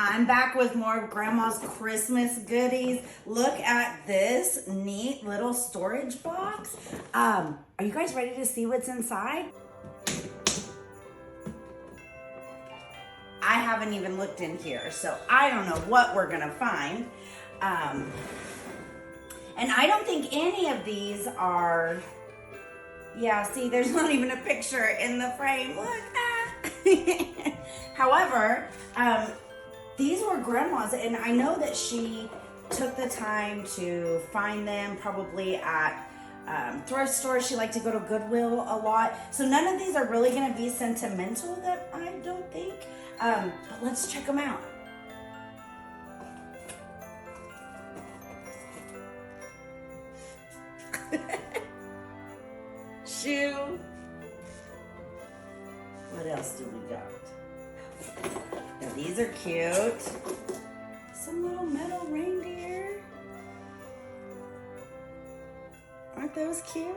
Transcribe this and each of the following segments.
I'm back with more of Grandma's Christmas goodies. Look at this neat little storage box. Are you guys ready to see what's inside? I haven't even looked in here, so I don't know what we're gonna find. And I don't think any of these are, yeah, see, there's not even a picture in the frame. Look, However, these were Grandma's, and I know that she took the time to find them probably at thrift stores. She liked to go to Goodwill a lot. So none of these are really gonna be sentimental, that I don't think. But let's check them out. Shoe. What else do we got? Now these are cute. Some little metal reindeer. Aren't those cute?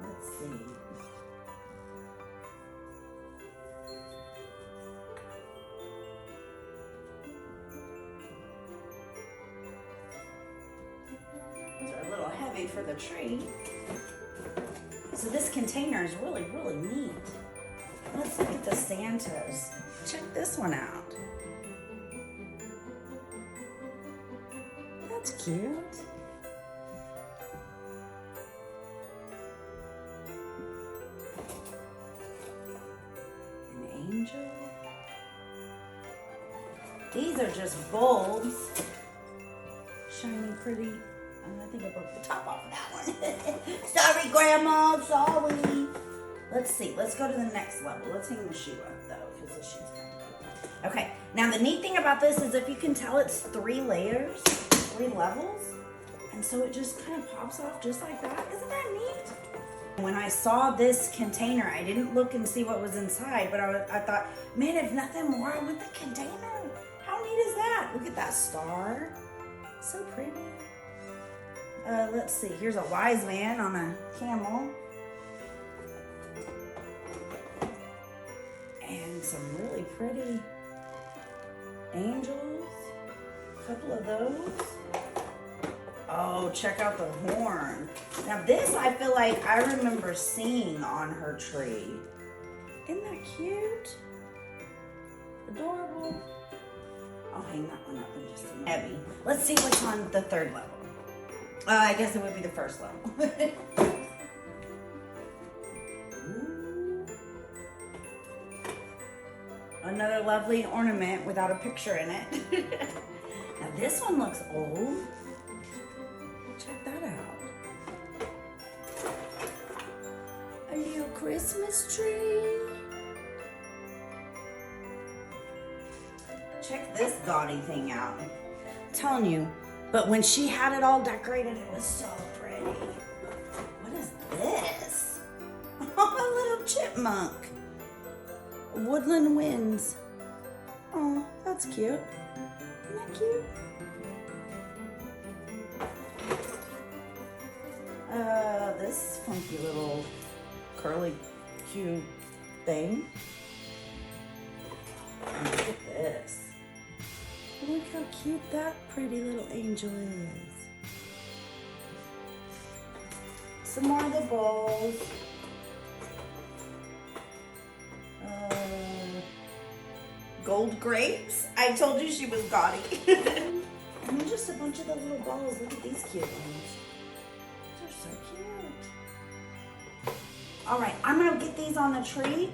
Let's see. Those are a little heavy for the tree. So this container is really, really neat. Let's look at the Santas. Check this one out. That's cute. An angel. These are just bulbs. Shiny, pretty. I think I broke the top off of that one. Sorry, Grandma, sorry. Let's see, let's go to the next level. Let's hang the shoe up though, because the shoe's kind of cool. Okay, now the neat thing about this is, if you can tell, it's 3 layers, 3 levels. And so it just kind of pops off just like that. Isn't that neat? When I saw this container, I didn't look and see what was inside, but I thought, man, if nothing more, I want the container. How neat is that? Look at that star. So pretty. Let's see, here's a wise man on a camel. And some really pretty angels. A couple of those. Oh, check out the horn. Now this, I feel like I remember seeing on her tree. Isn't that cute? Adorable. I'll hang that one up in just a minute. Heavy. Let's see what's on the 3rd level. I guess it would be the 1st level. Another lovely ornament without a picture in it. Now this one looks old. Check that out. A little Christmas tree. Check this gaudy thing out. I'm telling you. But when she had it all decorated, it was so pretty. What is this? Oh, a little chipmunk. Woodland winds. Oh, that's cute. Isn't that cute? This funky little curly cute thing. And look at this. Look how cute that pretty little angel is. Some more of the bowls. Gold grapes. I told you she was gaudy. And then just a bunch of the little balls. Look at these cute ones. They're so cute. All right, I'm gonna get these on the tree.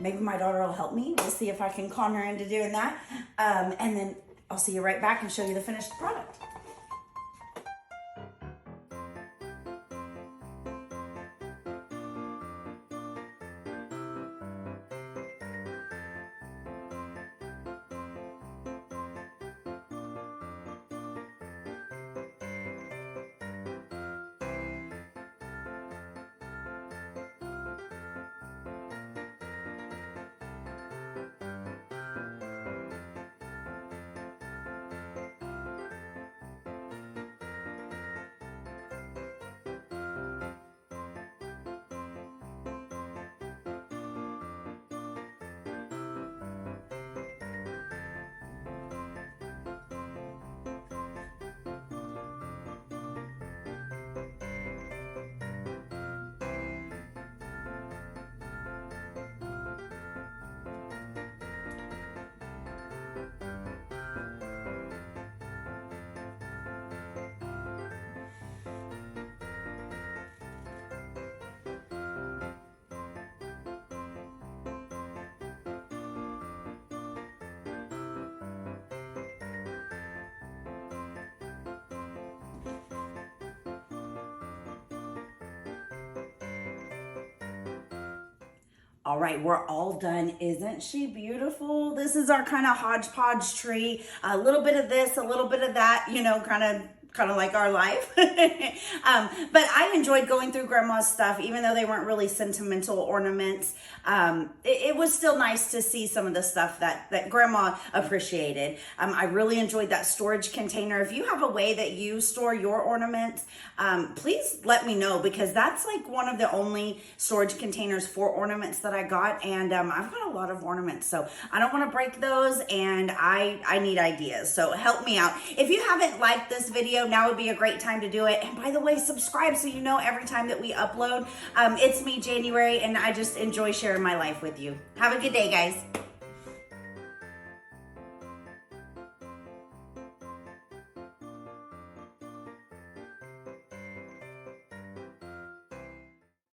Maybe my daughter will help me. We'll see if I can con her into doing that. And then I'll see you right back and show you the finished product. All right, we're all done. Isn't she beautiful? This is our kind of hodgepodge tree. A little bit of this, a little bit of that, you know, kind of like our life. But I enjoyed going through Grandma's stuff, even though they weren't really sentimental ornaments. It was still nice to see some of the stuff that Grandma appreciated. I really enjoyed that storage container. If you have a way that you store your ornaments, please let me know, because that's like one of the only storage containers for ornaments that I got. And I've got a lot of ornaments, so I don't want to break those, and I need ideas. So help me out. If you haven't liked this video, now would be a great time to do it. And by the way, subscribe so you know every time that we upload. It's me, January, and I just enjoy sharing my life with you. Have a good day, guys.